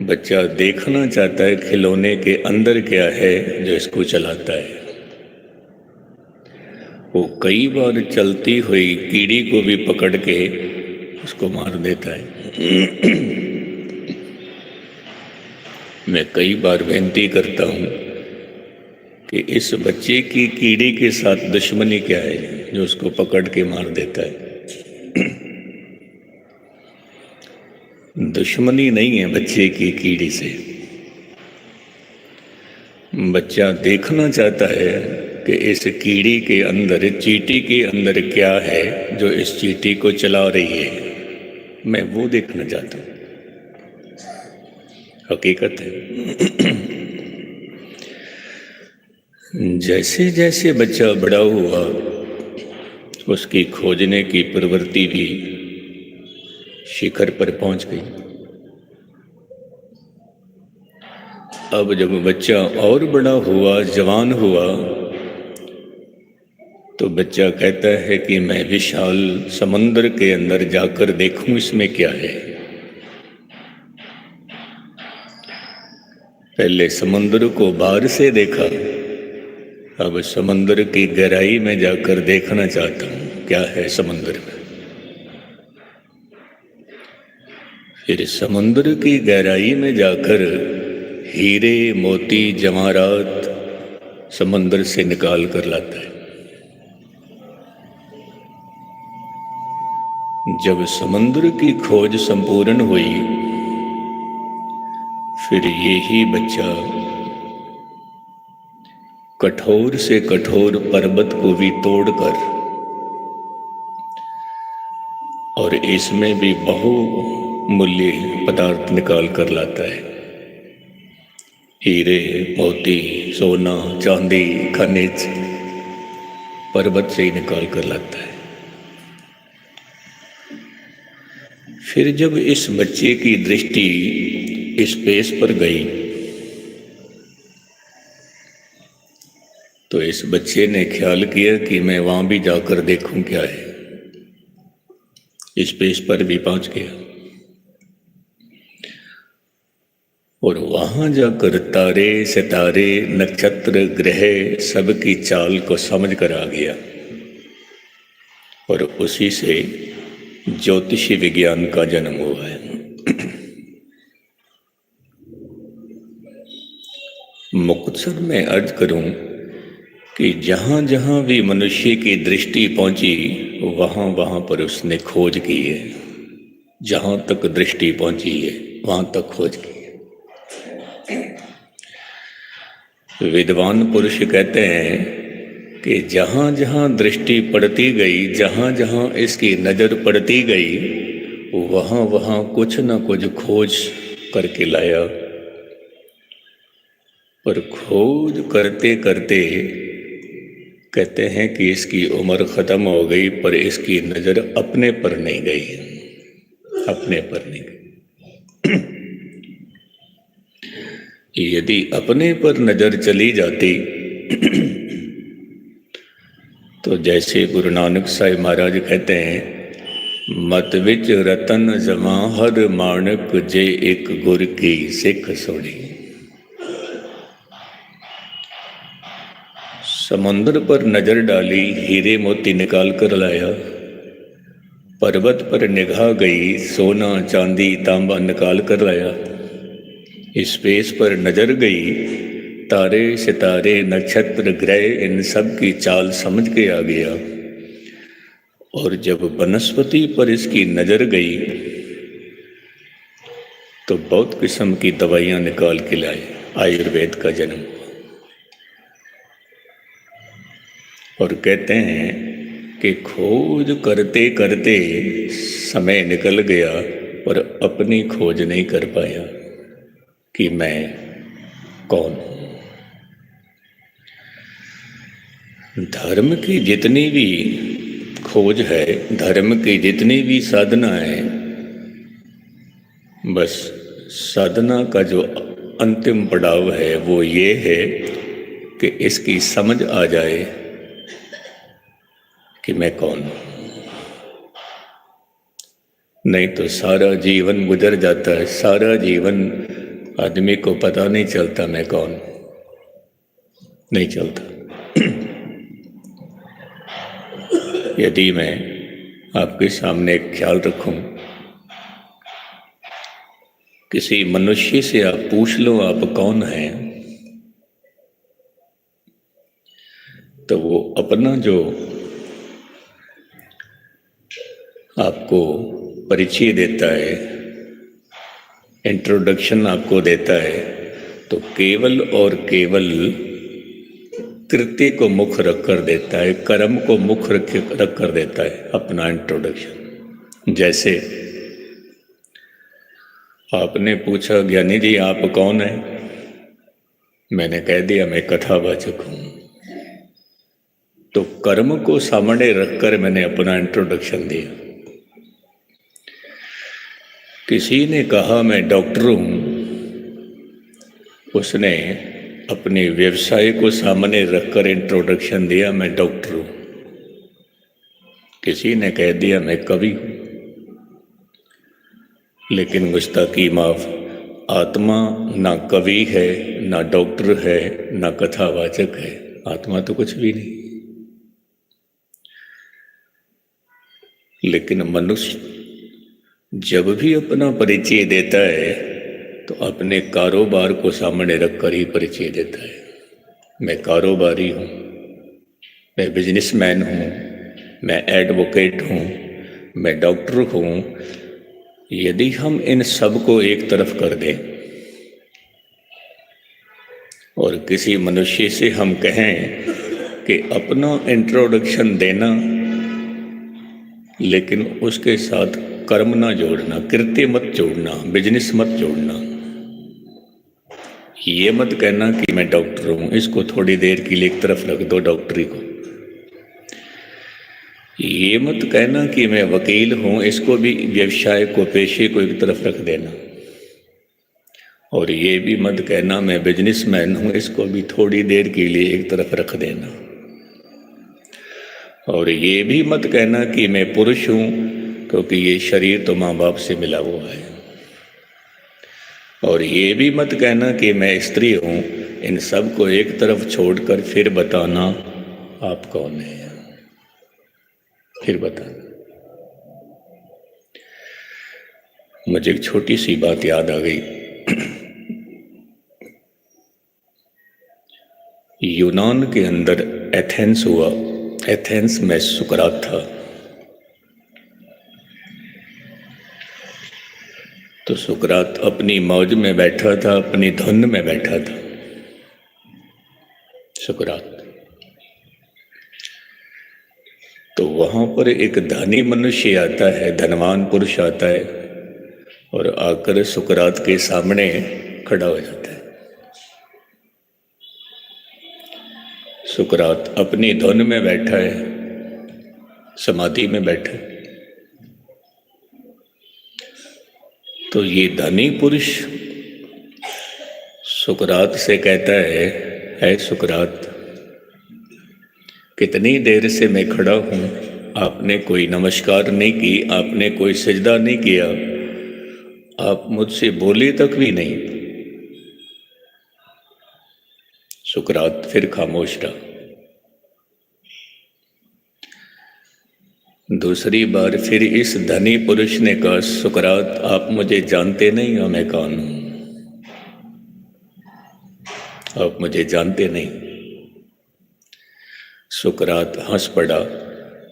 बच्चा देखना चाहता है खिलौने के अंदर क्या है जो इसको चलाता है। वो कई बार चलती हुई कीड़ी को भी पकड़ के उसको मार देता है। मैं कई बार विनती करता हूँ कि इस बच्चे की कीड़ी के साथ दुश्मनी क्या है जो उसको पकड़ के मार देता है। दुश्मनी नहीं है बच्चे की कीड़ी से। बच्चा देखना चाहता है कि इस कीड़ी के अंदर, चींटी के अंदर क्या है जो इस चींटी को चला रही है। मैं वो देखना चाहता हूँ। हकीकत है। जैसे जैसे बच्चा बड़ा हुआ उसकी खोजने की प्रवृत्ति भी शिखर पर पहुंच गई। अब जब बच्चा और बड़ा हुआ, जवान हुआ, तो बच्चा कहता है कि मैं विशाल समंदर के अंदर जाकर देखूं इसमें क्या है। पहले समुद्र को बाहर से देखा, अब समुद्र की गहराई में जाकर देखना चाहता हूं क्या है समुद्र में। फिर समुद्र की गहराई में जाकर हीरे, मोती, जवाहरात समुद्र से निकाल कर लाता है। जब समुद्र की खोज संपूर्ण हुई, फिर यही बच्चा कठोर से कठोर पर्वत को भी तोड़कर और इसमें भी बहुमूल्य पदार्थ निकाल कर लाता है। हीरे, मोती, सोना, चांदी, खनिज पर्वत से ही निकाल कर लाता है। फिर जब इस बच्चे की दृष्टि स्पेस पर गई, तो इस बच्चे ने ख्याल किया कि मैं वहां भी जाकर देखूं क्या है। स्पेस पर भी पहुंच गया और वहां जाकर तारे, सितारे, नक्षत्र, ग्रह सबकी चाल को समझ कर आ गया और उसी से ज्योतिषी विज्ञान का जन्म हुआ है। मुख्तसर मैं अर्ज करूं कि जहां जहां भी मनुष्य की दृष्टि पहुंची वहां वहां पर उसने खोज की है। जहां तक दृष्टि पहुंची है वहां तक खोज की है। विद्वान पुरुष कहते हैं कि जहां जहां दृष्टि पड़ती गई, जहां जहां इसकी नजर पड़ती गई, वहां वहां कुछ न कुछ खोज करके लाया। पर खोज करते करते कहते हैं कि इसकी उम्र खत्म हो गई, पर इसकी नजर अपने पर नहीं गई, अपने पर नहीं गई। यदि अपने पर नजर चली जाती तो जैसे गुरु नानक साहिब महाराज कहते हैं, मत विच रतन जमा हर माणक जे एक गुर की सिख सोड़ी। समुद्र पर नजर डाली, हीरे मोती निकाल कर लाया। पर्वत पर निगाह गई, सोना, चांदी, तांबा निकाल कर लाया। स्पेस पर नजर गई, तारे, सितारे, नक्षत्र, ग्रह, इन सब की चाल समझ के आ गया। और जब वनस्पति पर इसकी नजर गई तो बहुत किस्म की दवाइयां निकाल के लाए। आयुर्वेद का जन्म। और कहते हैं कि खोज करते करते समय निकल गया पर अपनी खोज नहीं कर पाया कि मैं कौन हूं। धर्म की जितनी भी खोज है, धर्म की जितनी भी साधना है, बस साधना का जो अंतिम पड़ाव है वो ये है कि इसकी समझ आ जाए कि मैं कौन हूं। नहीं तो सारा जीवन गुजर जाता है, सारा जीवन आदमी को पता नहीं चलता मैं कौन, नहीं चलता। यदि मैं आपके सामने एक ख्याल रखूं, किसी मनुष्य से आप पूछ लो आप कौन हैं, तो वो अपना जो आपको परिचय देता है, इंट्रोडक्शन आपको देता है, तो केवल और केवल कृत्य को मुख रख कर देता है, कर्म को मुख रख कर देता है अपना इंट्रोडक्शन। जैसे आपने पूछा ज्ञानी जी आप कौन हैं, मैंने कह दिया मैं कथावाचक हूं, तो कर्म को सामने रखकर मैंने अपना इंट्रोडक्शन दिया। किसी ने कहा मैं डॉक्टर हूं, उसने अपने व्यवसाय को सामने रखकर इंट्रोडक्शन दिया मैं डॉक्टर हूं। किसी ने कह दिया मैं कवि हूं, लेकिन गुस्ताखी माफ, आत्मा ना कवि है, ना डॉक्टर है, ना कथावाचक है, आत्मा तो कुछ भी नहीं। लेकिन मनुष्य जब भी अपना परिचय देता है तो अपने कारोबार को सामने रखकर ही परिचय देता है। मैं कारोबारी हूँ, मैं बिजनेसमैन हूँ, मैं एडवोकेट हूँ, मैं डॉक्टर हूँ। यदि हम इन सब को एक तरफ कर दें और किसी मनुष्य से हम कहें कि अपना इंट्रोडक्शन देना, लेकिन उसके साथ कर्म ना जोड़ना, कृत्य मत जोड़ना, बिजनेस मत जोड़ना, ये मत कहना कि मैं डॉक्टर हूं, इसको थोड़ी देर के लिए एक तरफ रख दो डॉक्टरी को। ये मत कहना कि मैं वकील हूं, इसको भी व्यवसाय को, पेशे को एक तरफ रख देना। और ये भी मत कहना मैं बिजनेसमैन हूं, इसको भी थोड़ी देर के लिए एक तरफ रख देना। और ये भी मत कहना कि मैं पुरुष हूं, क्योंकि ये शरीर तो माँ बाप से मिला हुआ है। और ये भी मत कहना कि मैं स्त्री हूं। इन सब को एक तरफ छोड़कर फिर बताना आप कौन है, फिर बताना। मुझे एक छोटी सी बात याद आ गई। यूनान के अंदर एथेंस हुआ, एथेंस में सुकरात था। तो सुकरात अपनी मौज में बैठा था, अपनी धुन में बैठा था सुकरात। तो वहां पर एक धनी मनुष्य आता है, धनवान पुरुष आता है और आकर सुकरात के सामने खड़ा हो जाता है। सुकरात अपनी धुन में बैठा है, समाधि में बैठा है। तो ये धनी पुरुष सुकरात से कहता है सुकरात, कितनी देर से मैं खड़ा हूं, आपने कोई नमस्कार नहीं की, आपने कोई सजदा नहीं किया, आप मुझसे बोले तक भी नहीं। सुकरात फिर खामोश रहा। दूसरी बार फिर इस धनी पुरुष ने कहा, सुकरात आप मुझे जानते नहीं हो, मैं कौन हूं, आप मुझे जानते नहीं। सुकरात हंस पड़ा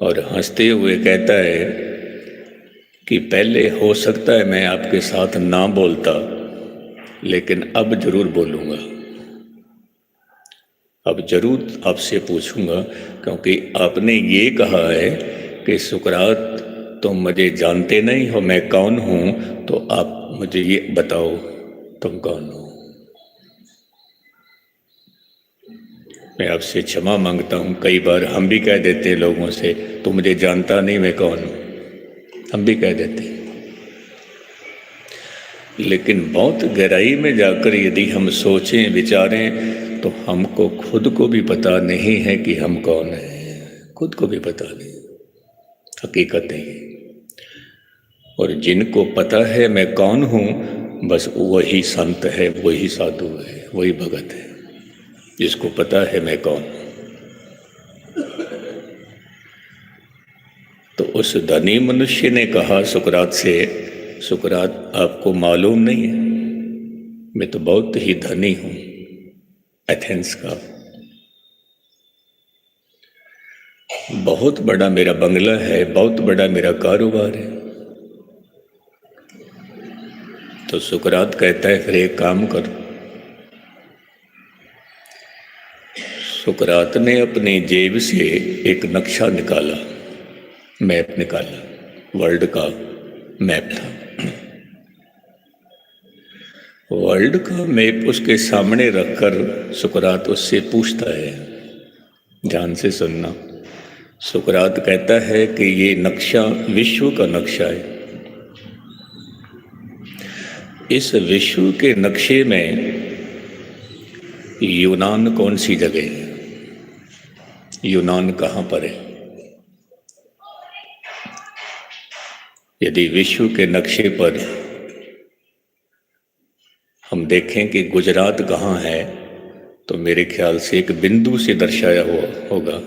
और हंसते हुए कहता है कि पहले हो सकता है मैं आपके साथ ना बोलता, लेकिन अब जरूर बोलूंगा, अब जरूर आपसे पूछूंगा, क्योंकि आपने ये कहा है कि सुकरात तुम मुझे जानते नहीं हो, मैं कौन हूं, तो आप मुझे ये बताओ तुम कौन हो। मैं आपसे क्षमा मांगता हूं, कई बार हम भी कह देते हैं लोगों से, तू मुझे जानता नहीं मैं कौन हूं, हम भी कह देते हैं। लेकिन बहुत गहराई में जाकर यदि हम सोचें विचारें तो हमको खुद को भी पता नहीं है कि हम कौन हैं, खुद को भी पता नहीं, हकीकत नहीं। और जिनको पता है मैं कौन हूँ, बस वही संत है, वही साधु है, वही भगत है जिसको पता है मैं कौन हूं। तो उस धनी मनुष्य ने कहा सुकरात से, सुकरात आपको मालूम नहीं है, मैं तो बहुत ही धनी हूं, एथेंस का, बहुत बड़ा मेरा बंगला है, बहुत बड़ा मेरा कारोबार है। तो सुकरात कहता है फिर एक काम कर। सुकरात ने अपनी जेब से एक नक्शा निकाला, मैप निकाला, वर्ल्ड का मैप था। वर्ल्ड का मैप उसके सामने रखकर सुकरात उससे पूछता है, ध्यान से सुनना। सुकरात कहता है कि ये नक्शा विश्व का नक्शा है। इस विश्व के नक्शे में यूनान कौन सी जगह है? यूनान कहाँ पर है? यदि विश्व के नक्शे पर हम देखें कि गुजरात कहाँ है, तो मेरे ख्याल से एक बिंदु से दर्शाया हुआ होगा।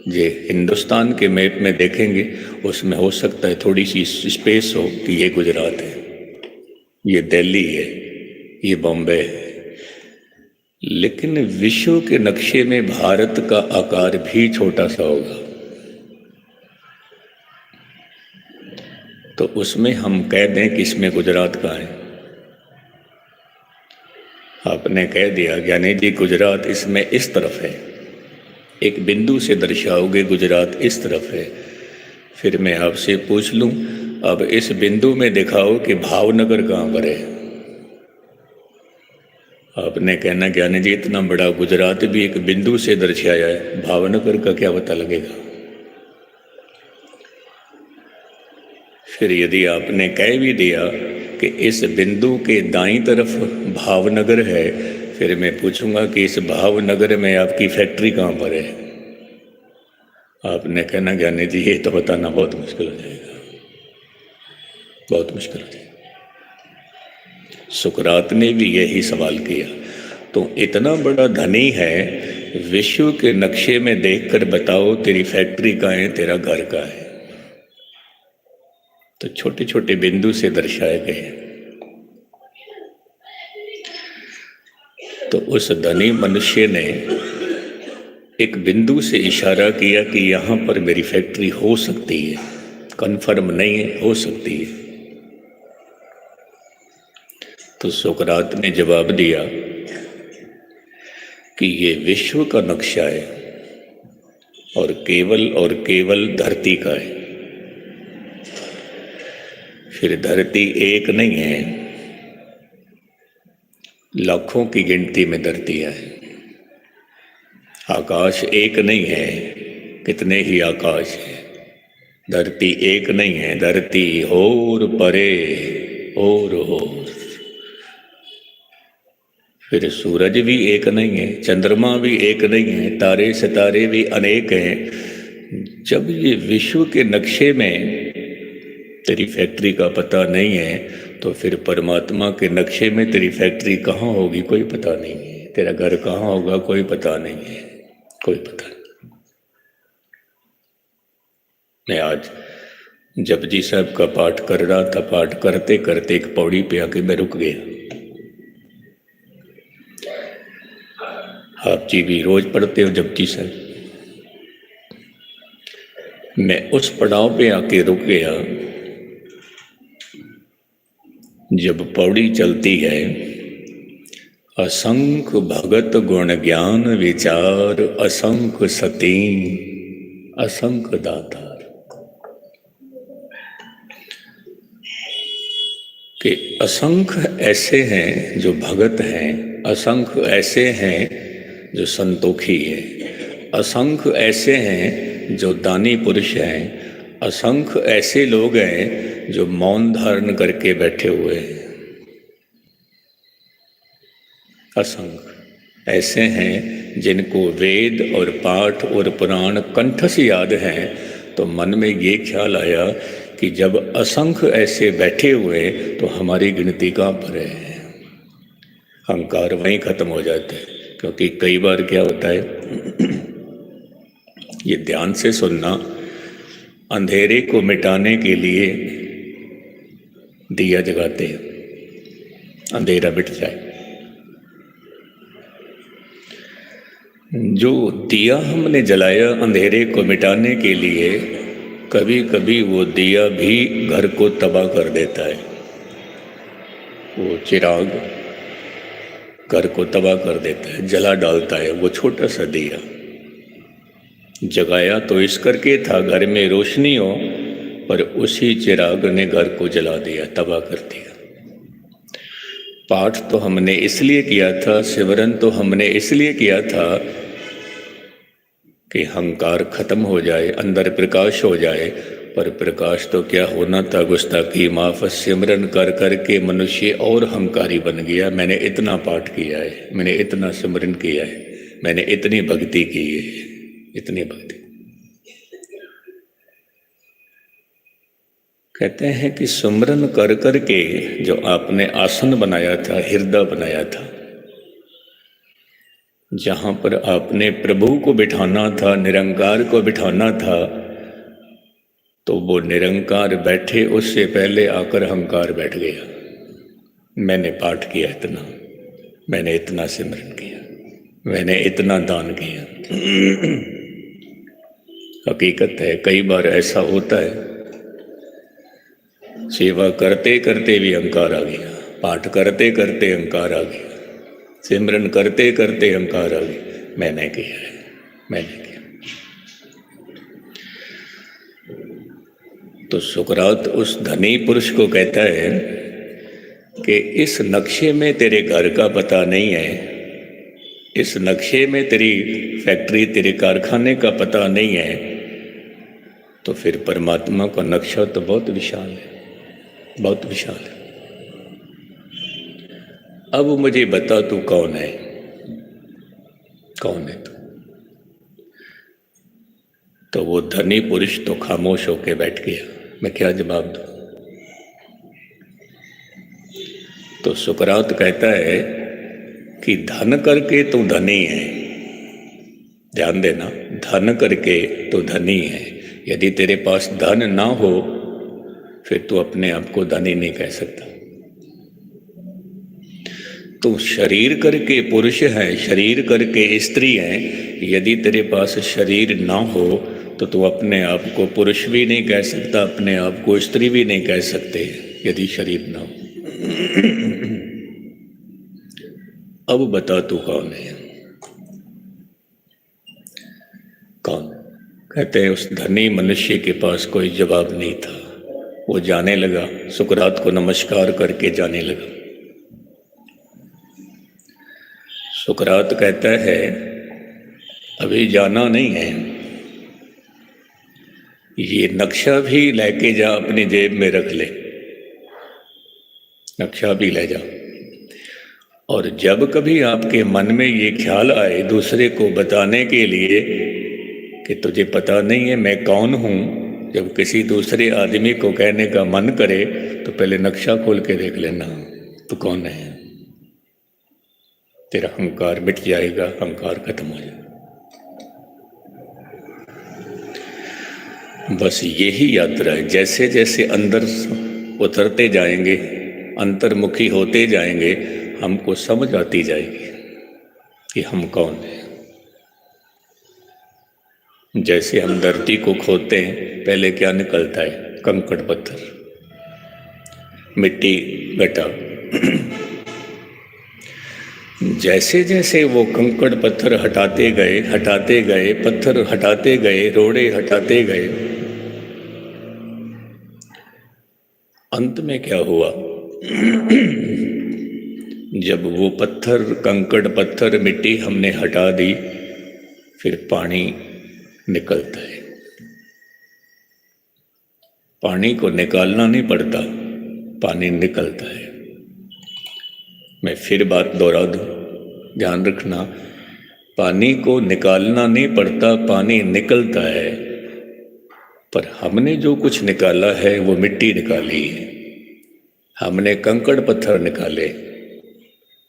ये हिंदुस्तान के मैप में देखेंगे, उसमें हो सकता है थोड़ी सी स्पेस हो कि ये गुजरात है, ये दिल्ली है, ये बॉम्बे है। लेकिन विश्व के नक्शे में भारत का आकार भी छोटा सा होगा, तो उसमें हम कह दें कि इसमें गुजरात कहाँ है। आपने कह दिया ज्ञानी जी गुजरात इसमें इस तरफ है, एक बिंदु से दर्शाओगे गुजरात इस तरफ है। फिर मैं आपसे पूछ लूं, अब इस बिंदु में दिखाओ कि भावनगर कहाँ पर है। आपने कहना ज्ञानी जी इतना बड़ा गुजरात भी एक बिंदु से दर्शाया है, भावनगर का क्या पता लगेगा। फिर यदि आपने कह भी दिया कि इस बिंदु के दाईं तरफ भावनगर है, फिर मैं पूछूंगा कि इस भावनगर में आपकी फैक्ट्री कहाँ पर है। आपने कहना ज्ञानी जी ये तो बताना बहुत मुश्किल हो जाएगा, बहुत मुश्किल हो जाएगा। सुकरात ने भी यही सवाल किया। तो इतना बड़ा धनी है, विश्व के नक्शे में देखकर बताओ तेरी फैक्ट्री कहाँ है, तेरा घर कहाँ है। तो छोटे छोटे बिंदु से दर्शाए गए। तो उस धनी मनुष्य ने एक बिंदु से इशारा किया कि यहाँ पर मेरी फैक्ट्री हो सकती है, कन्फर्म नहीं है, हो सकती है। तो सुकरात ने जवाब दिया कि ये विश्व का नक्शा है और केवल धरती का है। फिर धरती एक नहीं है, लाखों की गिनती में धरतियां हैं। आकाश एक नहीं है, कितने ही आकाश है। धरती एक नहीं है, धरती और परे और। फिर सूरज भी एक नहीं है, चंद्रमा भी एक नहीं है, तारे सितारे भी अनेक हैं। जब ये विश्व के नक्शे में तेरी फैक्ट्री का पता नहीं है, तो फिर परमात्मा के नक्शे में तेरी फैक्ट्री कहाँ होगी कोई पता नहीं है, तेरा घर कहाँ होगा कोई पता नहीं है, कोई पता नहीं। मैं आज जपजी साहब का पाठ कर रहा था, पाठ करते करते एक पौड़ी पे आके मैं रुक गया। आप जी भी रोज पढ़ते हो जपजी साहब। मैं उस पड़ाव पे आके रुक गया जब पौड़ी चलती है, असंख्य भगत गुण ज्ञान विचार, असंख्य सतीन असंख्य दातार। कि असंख्य ऐसे हैं जो भगत हैं, असंख्य ऐसे हैं जो संतोखी है, असंख्य ऐसे हैं जो दानी पुरुष हैं, असंख्य ऐसे लोग हैं जो मौन धारण करके बैठे हुए हैं। असंख्य ऐसे हैं जिनको वेद और पाठ और पुराण कंठ से याद हैं। तो मन में ये ख्याल आया कि जब असंख्य ऐसे बैठे हुए तो हमारी गिनती कहाँ पर है। अहंकार वहीं खत्म हो जाता है। क्योंकि कई बार क्या होता है, ये ध्यान से सुनना, अंधेरे को मिटाने के लिए दिया जगाते हैं, अंधेरा मिट जाए। जो दिया हमने जलाया अंधेरे को मिटाने के लिए, कभी कभी वो दिया भी घर को तबाह कर देता है। वो चिराग घर को तबाह कर देता है, जला डालता है। वो छोटा सा दिया जगाया तो इस करके था घर में रोशनी हो, पर उसी चिराग ने घर को जला दिया, तबाह कर दिया। पाठ तो हमने इसलिए किया था, सिमरन तो हमने इसलिए किया था कि अहंकार खत्म हो जाए, अंदर प्रकाश हो जाए। पर प्रकाश तो क्या होना था, गुस्ताखी माफ, सिमरन कर कर के मनुष्य और अहंकारी बन गया। मैंने इतना पाठ किया है, मैंने इतना सिमरन किया है, मैंने इतनी भक्ति की है, इतनी भक्ति। कहते हैं कि सिमरन कर कर के जो आपने आसन बनाया था, हृदय बनाया था, जहां पर आपने प्रभु को बिठाना था, निरंकार को बिठाना था, तो वो निरंकार बैठे उससे पहले आकर अहंकार बैठ गया। मैंने पाठ किया इतना, मैंने इतना सिमरन किया, मैंने इतना दान किया। हकीकत है कई बार ऐसा होता है, सेवा करते करते भी अहंकार आ गया, पाठ करते करते अहंकार आ गया, सिमरन करते करते अहंकार आ गया। मैंने किया है, मैंने किया। तो सुकरात उस धनी पुरुष को कहता है कि इस नक्शे में तेरे घर का पता नहीं है, इस नक्शे में तेरी फैक्ट्री, तेरे कारखाने का पता नहीं है, तो फिर परमात्मा का नक्शा तो बहुत विशाल है, बहुत विशाल है। अब मुझे बता तू कौन है, कौन है तू? तो वो धनी पुरुष तो खामोश होकर बैठ गया, मैं क्या जवाब दूं? तो सुकरात कहता है कि धन करके तू धनी है। ध्यान देना, धन करके तो धनी है। यदि तेरे पास धन ना हो फिर तू अपने आप को धनी नहीं कह सकता। तू शरीर करके पुरुष है, शरीर करके स्त्री है। यदि तेरे पास शरीर ना हो तो तू अपने आप को पुरुष भी नहीं कह सकता, अपने आप को स्त्री भी नहीं कह सकते, यदि शरीर ना हो। अब बता तू कौन है, कौन? कहते हैं उस धनी मनुष्य के पास कोई जवाब नहीं था। वो जाने लगा, सुकरात को नमस्कार करके जाने लगा। सुकरात कहता है अभी जाना नहीं है, ये नक्शा भी लेके जा, अपनी जेब में रख ले, नक्शा भी ले जा। और जब कभी आपके मन में ये ख्याल आए दूसरे को बताने के लिए कि तुझे पता नहीं है मैं कौन हूँ, जब किसी दूसरे आदमी को कहने का मन करे तो पहले नक्शा खोल के देख लेना तू कौन है। तेरा अहंकार मिट जाएगा, अहंकार खत्म हो जाएगा। बस यही यात्रा है। जैसे जैसे अंदर उतरते जाएंगे, अंतर्मुखी होते जाएंगे, हमको समझ आती जाएगी कि हम कौन हैं। जैसे हम धरती को खोदते हैं, पहले क्या निकलता है? कंकड़ पत्थर, मिट्टी, गड्ढा। जैसे जैसे वो कंकड़ पत्थर हटाते गए, पत्थर हटाते गए, रोड़े हटाते गए, अंत में क्या हुआ? जब वो पत्थर, कंकड़ पत्थर, मिट्टी हमने हटा दी, फिर पानी निकलता है। पानी को निकालना नहीं पड़ता, पानी निकलता है। मैं फिर बात दोहरा दूं, ध्यान रखना, पानी को निकालना नहीं पड़ता, पानी निकलता है। पर हमने जो कुछ निकाला है वो मिट्टी निकाली है, हमने कंकड़ पत्थर निकाले,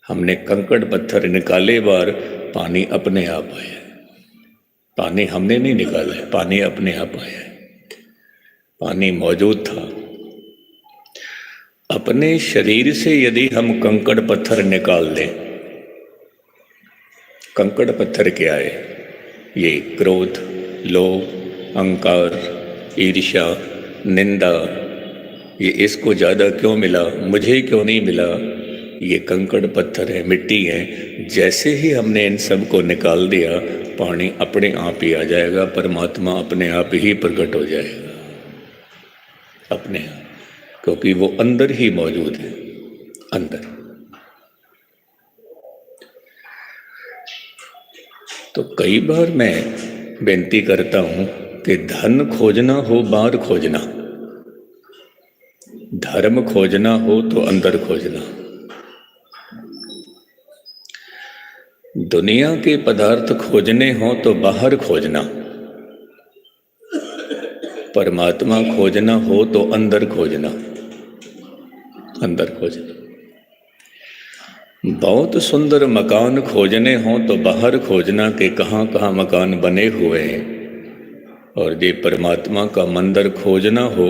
हमने कंकड़ पत्थर निकाले बार पानी अपने आप आया। पानी हमने नहीं निकाला है, पानी अपने आप आया है। पानी मौजूद था। अपने शरीर से यदि हम कंकड़ पत्थर निकाल दें, कंकड़ पत्थर क्या है? ये क्रोध, लोभ, अहंकार, ईर्ष्या, निंदा, ये इसको ज़्यादा क्यों मिला, मुझे क्यों नहीं मिला, ये कंकड़ पत्थर है, मिट्टी है। जैसे ही हमने इन सब को निकाल दिया, पानी अपने आप ही आ जाएगा, परमात्मा अपने आप ही प्रकट हो जाएगा, अपने आप, क्योंकि वो अंदर ही मौजूद है, अंदर। तो कई बार मैं बेनती करता हूं कि धन खोजना हो बाहर खोजना, धर्म खोजना हो तो अंदर खोजना। दुनिया के पदार्थ खोजने हो तो बाहर खोजना, परमात्मा खोजना हो तो अंदर खोजना, अंदर खोजना। बहुत सुंदर मकान खोजने हो तो बाहर खोजना कि कहाँ कहाँ मकान बने हुए हैं, और ये परमात्मा का मंदिर खोजना हो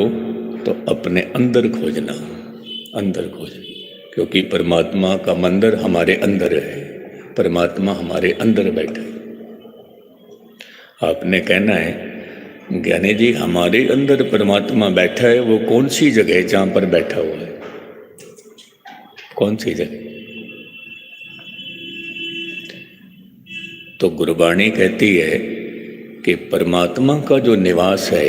तो अपने अंदर खोजना, अंदर खोजना, क्योंकि परमात्मा का मंदिर हमारे अंदर है, परमात्मा हमारे अंदर बैठा है। आपने कहना है ज्ञानी जी हमारे अंदर परमात्मा बैठा है, वो कौन सी जगह है जहाँ पर बैठा हुआ है? कौन सी जगह? तो गुरबाणी कहती है कि परमात्मा का जो निवास है,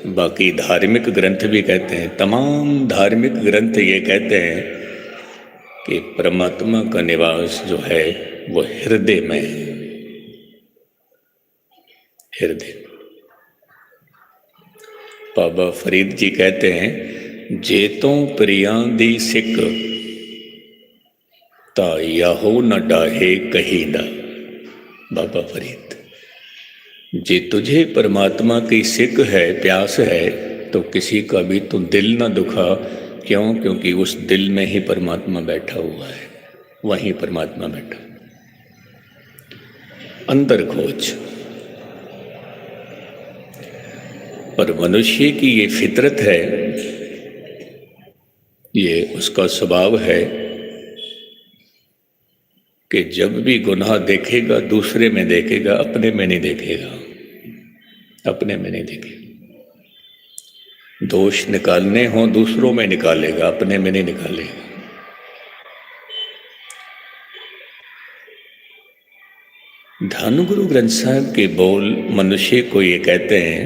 बाकी धार्मिक ग्रंथ भी कहते हैं, तमाम धार्मिक ग्रंथ ये कहते हैं कि परमात्मा का निवास जो है वो हृदय में है, हृदय। बाबा फरीद जी कहते हैं जेतों प्रियां दी सिक ता याहो न डाहे कहीं ना। बाबा फरीद, जे तुझे परमात्मा की सिक है, प्यास है, तो किसी का भी तू दिल ना दुखा। क्यों? क्योंकि उस दिल में ही परमात्मा बैठा हुआ है, वहीं परमात्मा बैठा। अंदर खोज। और मनुष्य की ये फितरत है, ये उसका स्वभाव है कि जब भी गुनाह देखेगा दूसरे में देखेगा, अपने में नहीं देखेगा, अपने में नहीं देखेगा। दोष निकालने हो दूसरों में निकालेगा, अपने में नहीं निकालेगा। धन गुरु ग्रंथ साहब के बोल मनुष्य को ये कहते हैं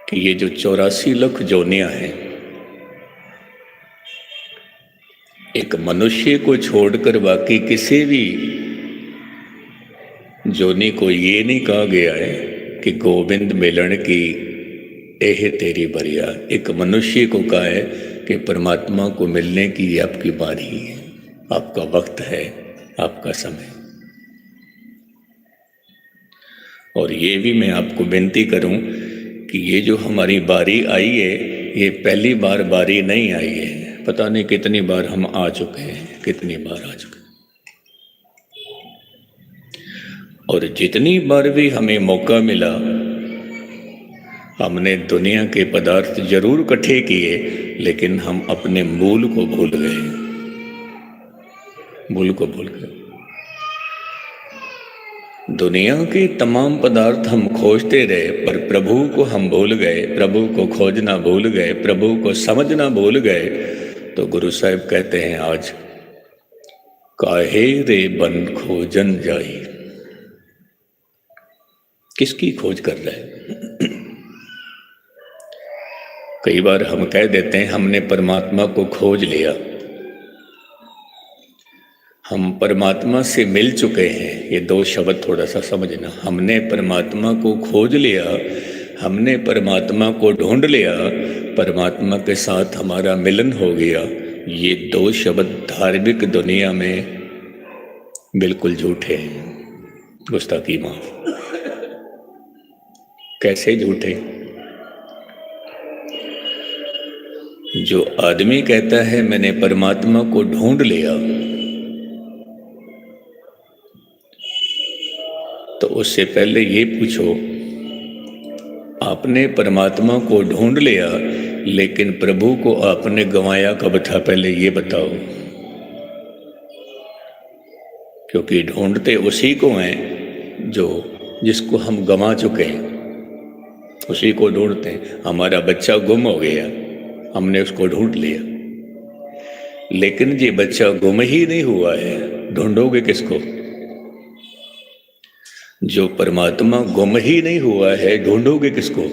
कि ये जो 84 लाख जोनियां हैं, एक मनुष्य को छोड़कर बाकी किसी भी जोनी को ये नहीं कहा गया है कि गोविंद मिलन की एह तेरी बरिया। एक मनुष्य को कहा है कि परमात्मा को मिलने की ये आपकी बारी है, आपका वक्त है, आपका समय। और ये भी मैं आपको विनती करूं कि ये जो हमारी बारी आई है, ये पहली बार बारी नहीं आई है। पता नहीं कितनी बार हम आ चुके हैं, कितनी बार आ चुके हैं। और जितनी बार भी हमें मौका मिला, हमने दुनिया के पदार्थ जरूर इकट्ठे किए, लेकिन हम अपने मूल को भूल गए, मूल को भूल गए। दुनिया के तमाम पदार्थ हम खोजते रहे, पर प्रभु को हम भूल गए, प्रभु को खोजना भूल गए, प्रभु को समझना भूल गए। तो गुरु साहब कहते हैं आज काहे रे बन खोजन जाई। किसकी खोज कर रहे हैं? कई बार हम कह देते हैं हमने परमात्मा को खोज लिया, हम परमात्मा से मिल चुके हैं। ये दो शब्द थोड़ा सा समझना। हमने परमात्मा को खोज लिया, हमने परमात्मा को ढूंढ लिया, परमात्मा के साथ हमारा मिलन हो गया। ये दो शब्द धार्मिक दुनिया में बिल्कुल झूठे हैं। गुस्ताखी माफ। कैसे झूठे? जो आदमी कहता है मैंने परमात्मा को ढूंढ लिया, तो उससे पहले ये पूछो, आपने परमात्मा को ढूंढ लिया लेकिन प्रभु को आपने गंवाया कब था? पहले ये बताओ। क्योंकि ढूंढते उसी को हैं जिसको हम गंवा चुके हैं, उसी को ढूंढते हैं। हमारा बच्चा गुम हो गया, हमने उसको ढूंढ लिया, लेकिन ये बच्चा गुम ही नहीं हुआ है, ढूंढोगे किसको? जो परमात्मा गुम ही नहीं हुआ है, ढूंढोगे किसको?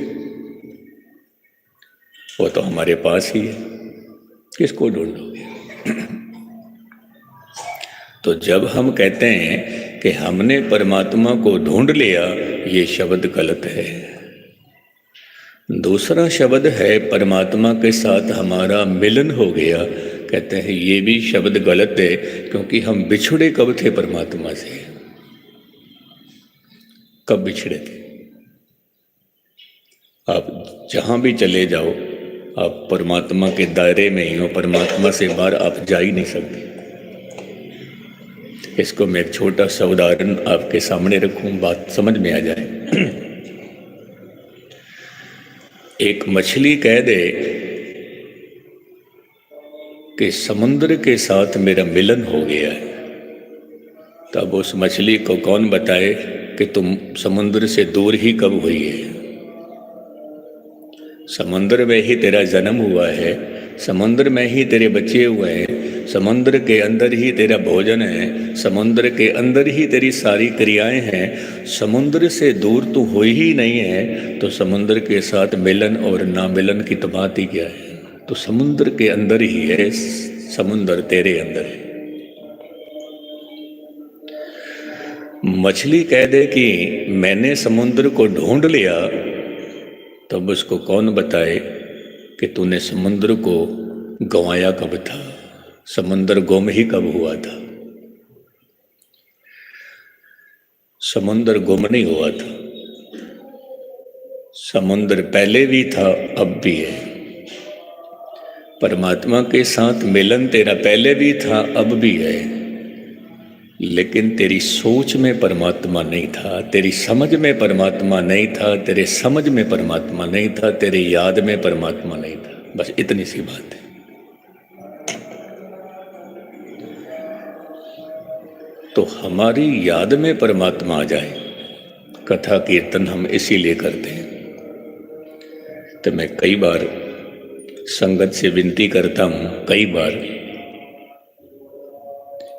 वो तो हमारे पास ही है, किसको ढूंढोगे? तो जब हम कहते हैं कि हमने परमात्मा को ढूंढ लिया, ये शब्द गलत है। दूसरा शब्द है परमात्मा के साथ हमारा मिलन हो गया, कहते हैं ये भी शब्द गलत है, क्योंकि हम बिछड़े कब थे परमात्मा से? कब बिछड़े थे? आप जहां भी चले जाओ, आप परमात्मा के दायरे में ही हो, परमात्मा से बाहर आप जा ही नहीं सकते। इसको मैं एक छोटा सा उदाहरण आपके सामने रखूं, बात समझ में आ जाए। एक मछली कह दे कि समुद्र के साथ मेरा मिलन हो गया है, तब उस मछली को कौन बताए कि तुम समुद्र से दूर ही कब हुई है? समुद्र में ही तेरा जन्म हुआ है, समुद्र में ही तेरे बच्चे हुए हैं, समुद्र के अंदर ही तेरा भोजन है, समुद्र के अंदर ही तेरी सारी क्रियाएं हैं। समुद्र से दूर तो हुई ही नहीं है, तो समुद्र के साथ मिलन और ना मिलन की तो बात ही क्या है? तो समुद्र के अंदर ही है, समुद्र तेरे अंदर है। मछली कह दे कि मैंने समुद्र को ढूंढ लिया, तब उसको कौन बताए कि तूने समुद्र को गंवाया कब था? समुद्र गुम ही कब हुआ था? समुद्र गुम नहीं हुआ था, समुद्र पहले भी था, अब भी है। परमात्मा के साथ मिलन तेरा पहले भी था, अब भी है, लेकिन तेरी सोच में परमात्मा नहीं था, तेरी समझ में परमात्मा नहीं था, तेरे समझ में परमात्मा नहीं था, तेरे याद में परमात्मा नहीं था। बस इतनी सी बात है। तो हमारी याद में परमात्मा आ जाए, कथा कीर्तन हम इसीलिए करते हैं। तो मैं कई बार संगत से विनती करता हूं, कई बार,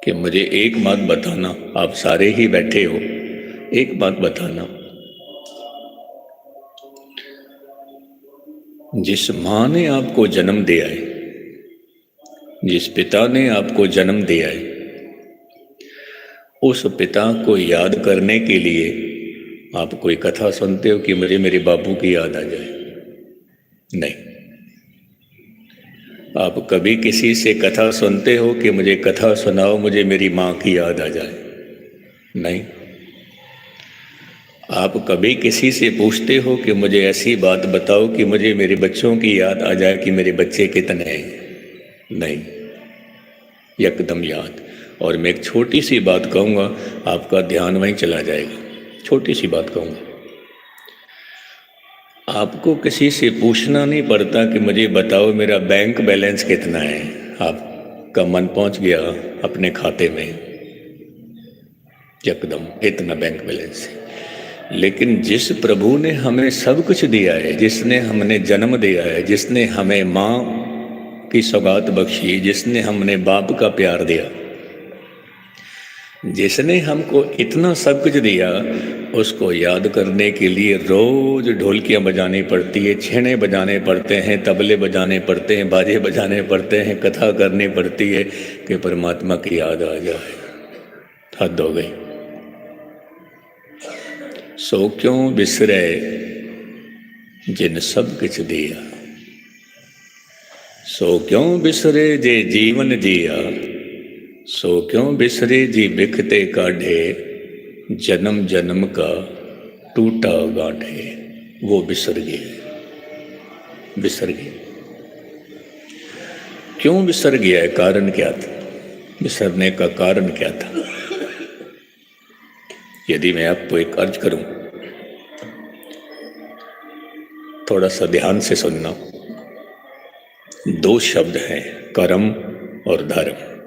कि मुझे एक बात बताना, आप सारे ही बैठे हो, एक बात बताना, जिस मां ने आपको जन्म दिया है, जिस पिता ने आपको जन्म दिया है, उस पिता को याद करने के लिए आप कोई कथा सुनते हो कि मुझे मेरे बापू की याद आ जाए? नहीं। आप कभी किसी से कथा सुनते हो कि मुझे कथा सुनाओ, मुझे मेरी माँ की याद आ जाए? नहीं। आप कभी किसी से पूछते हो कि मुझे ऐसी बात बताओ कि मुझे मेरे बच्चों की याद आ जाए कि मेरे बच्चे कितने हैं? नहीं, एकदम याद। और मैं एक छोटी सी बात कहूँगा, आपका ध्यान वहीं चला जाएगा। छोटी सी बात कहूँगा, आपको किसी से पूछना नहीं पड़ता कि मुझे बताओ मेरा बैंक बैलेंस कितना है, आपका मन पहुंच गया अपने खाते में, एकदम इतना बैंक बैलेंस है। लेकिन जिस प्रभु ने हमें सब कुछ दिया है, जिसने हमने जन्म दिया है, जिसने हमें माँ की सौगात बख्शी, जिसने हमने बाप का प्यार दिया, जिसने हमको इतना सब कुछ दिया, उसको याद करने के लिए रोज ढोलकियाँ बजानी पड़ती है, छेने बजाने पड़ते हैं, तबले बजाने पड़ते हैं, बाजे बजाने पड़ते हैं, कथा करनी पड़ती है कि परमात्मा की याद आ जाए। हद हो गई। सो क्यों बिसरे जिन सब कुछ दिया, सो क्यों बिसरे जे जीवन जिया, सो क्यों बिसरे जी बिखते काढ़े, जन्म जन्म का टूटा गांठे। वो बिसर गए। क्यों बिसर गया है? कारण क्या था? बिसरने का कारण क्या था? यदि मैं आपको एक अर्ज करूं, थोड़ा सा ध्यान से सुनना। दो शब्द हैं, कर्म और धर्म।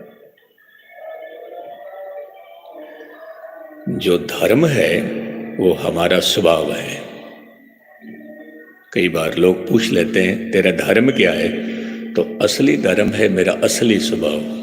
जो धर्म है वो हमारा स्वभाव है। कई बार लोग पूछ लेते हैं तेरा धर्म क्या है, तो असली धर्म है मेरा असली स्वभाव।